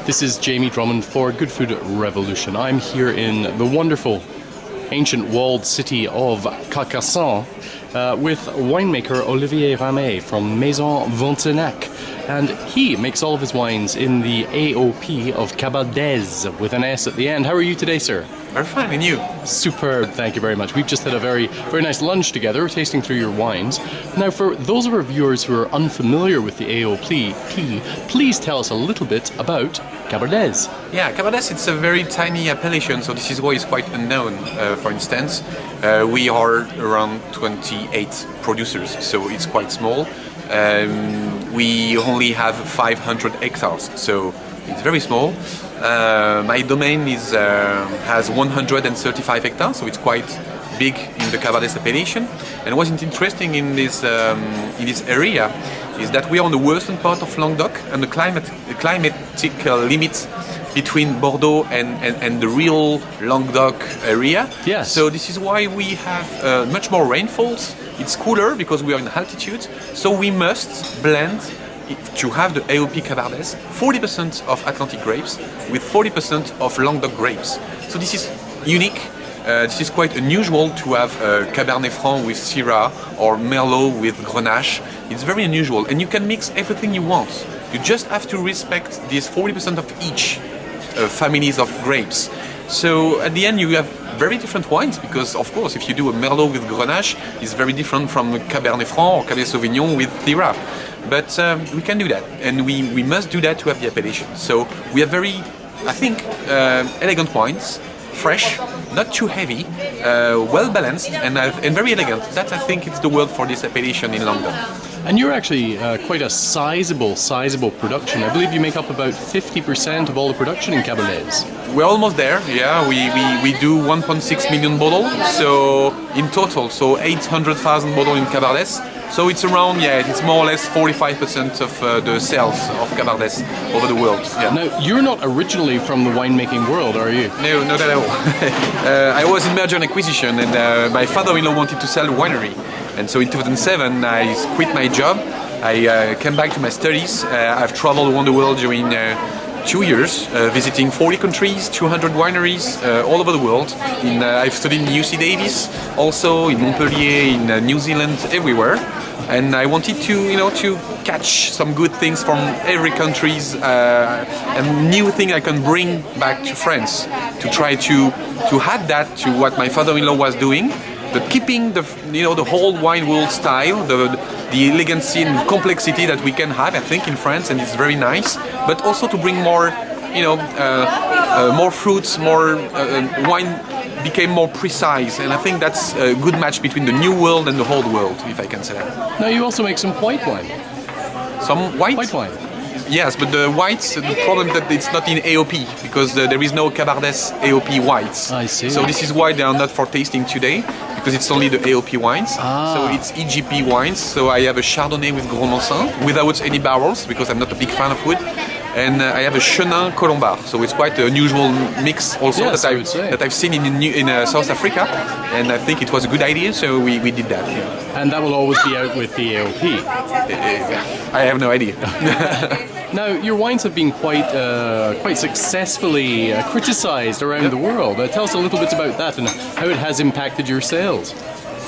This is Jamie Drummond for Good Food Revolution. I'm here in the wonderful ancient walled city of Carcassonne with winemaker Olivier Ramé from Maison Ventenac. And he makes all of his wines in the AOP of Cabardès with an S at the end. How are you today, sir? Very fine, and you? Superb, thank you very much. We've just had a very nice lunch together, tasting through your wines. Now, for those of our viewers who are unfamiliar with the AOP, please tell us a little bit about Cabardès. Yeah, Cabardès, it's a very tiny appellation, so this is why it's quite unknown. For instance, we are around 28 producers, so it's quite small. We only have 500 hectares, so it's very small. My domain has 135 hectares, so it's quite big in the Cabardès appellation. And what's interesting in this area is that we are on the western part of Languedoc, and the climatic limit between Bordeaux and the real Languedoc area. Yes. So this is why we have much more rainfalls. It's cooler because we are in altitude, so we must blend to have the AOP Cabardès 40% of Atlantic grapes with 40% of Languedoc grapes. So this is unique. This is quite unusual to have Cabernet Franc with Syrah or Merlot with Grenache. It's very unusual, and you can mix everything you want. You just have to respect this 40% of each families of grapes. So at the end you have very different wines, because of course if you do a Merlot with Grenache, it's very different from a Cabernet Franc or Cabernet Sauvignon with Syrah. But we can do that, and we must do that to have the appellation. So we have very, I think, elegant wines, fresh, not too heavy, well balanced, and very elegant. That, I think, is the word for this appellation in Languedoc. And you're actually quite a sizable production. I believe you make up about 50% of all the production in Cabardès. We're almost there, yeah. We do 1.6 million bottles, so in total, so 800,000 bottles in Cabardès. So it's around, it's more or less 45% of the sales of Cabardès over the world. Yeah. Now, you're not originally from the winemaking world, are you? No, not at all. I was in merger and acquisition, and my father-in-law wanted to sell a winery. And so in 2007, I quit my job. I came back to my studies. I've traveled around the world during 2 years, visiting 40 countries, 200 wineries all over the world. I've studied in UC Davis, also in Montpellier, in New Zealand, everywhere. And I wanted to catch some good things from every countries and new thing I can bring back to France to try to add that to what my father-in-law was doing, but keeping the whole wine world style, the elegancy and complexity that we can have, I think, in France, and it's very nice. But also to bring more, more fruits, more wine became more precise, and I think that's a good match between the new world and the old world, if I can say that. Now you also make some white wine. Some white? White wine. Yes, but the whites, the problem that it's not in AOP, because there is no Cabardès AOP whites. I see. So this is why they are not for tasting today, because it's only the AOP wines. So it's EGP wines. So I have a Chardonnay with Drummond without any barrels, because I'm not a big fan of wood. And I have a Chenin Colombard, so it's quite an unusual mix also that I've seen in South Africa, and I think it was a good idea, so we did that. Yeah. And that will always be out with the AOP. I have no idea. Now, your wines have been quite successfully criticised around the world. Tell us a little bit about that and how it has impacted your sales.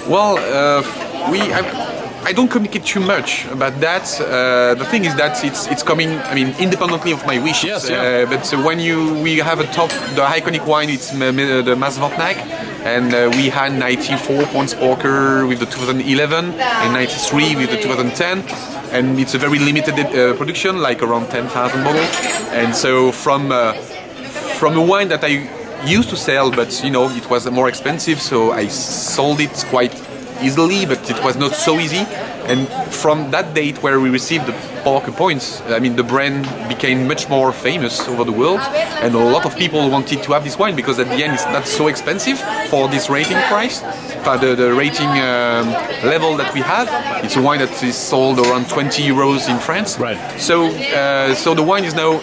Well, I don't communicate too much about that. The thing is that it's coming, independently of my wishes. Yes, yeah. But when we have the iconic wine, it's the Maison Ventenac, and we had 94 points Porker with the 2011 and 93 with the 2010, and it's a very limited production, like around 10,000 bottles. And so from a wine that I used to sell, but it was more expensive, so I sold it quite easily, but it was not so easy. And from that date where we received the Porker points, the brand became much more famous over the world, and a lot of people wanted to have this wine because at the end it's not so expensive for this rating price. The rating level that we have, it's a wine that is sold around 20 euros in France. Right. So the wine is now,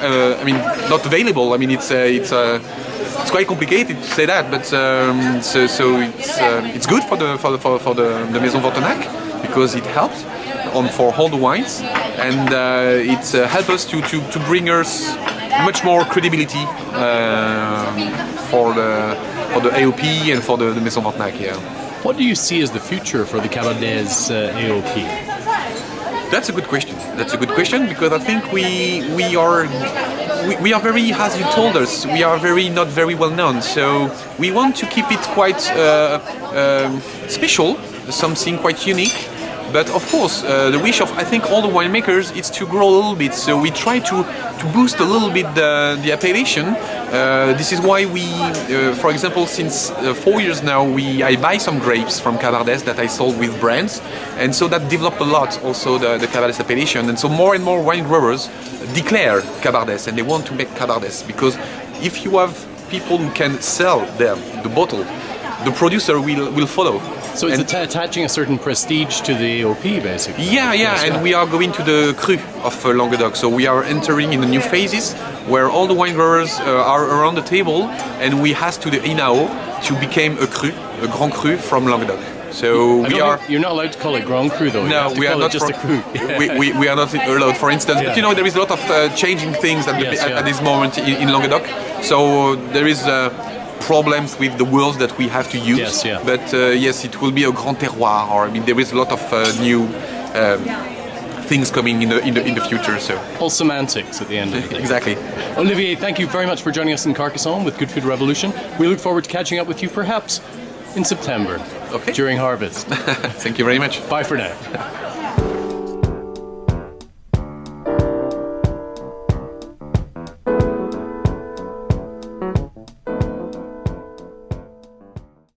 not available. It's quite complicated to say that, but it's good for the Maison Ventenac, because it helps for all the wines, and it helps us to bring us much more credibility for the AOP and for the Maison Ventenac. Yeah. What do you see as the future for the Cabardès AOP? That's a good question. That's a good question because I think we are very, as you told us, we are not very well known. So we want to keep it quite special, something quite unique. But of course, the wish of I think all the winemakers is to grow a little bit. So we try to boost a little bit the appellation. This is why we, for example, since 4 years now, I buy some grapes from Cabardès that I sold with brands, and so that developed a lot also the Cabardès appellation. And so more and more wine growers declare Cabardès and they want to make Cabardès because if you have people who can sell them the bottle, the producer will follow. So it's attaching a certain prestige to the AOP, basically. Yeah, and we are going to the cru of Languedoc. So we are entering in the new phases where all the wine growers are around the table, and we has to the INAO to become a cru, a grand cru from Languedoc. So You're not allowed to call it Grand Cru, though. No, we are not just a cru. we are not allowed, for instance. But there is a lot of changing things at this moment in Languedoc. So there is problems with the words that we have to use. Yes, yeah. But yes, it will be a grand terroir. Or there is a lot of new things coming in the future. So all semantics at the end of the day. Exactly. Olivier, thank you very much for joining us in Carcassonne with Good Food Revolution. We look forward to catching up with you perhaps in September during harvest. Thank you very much. Bye for now.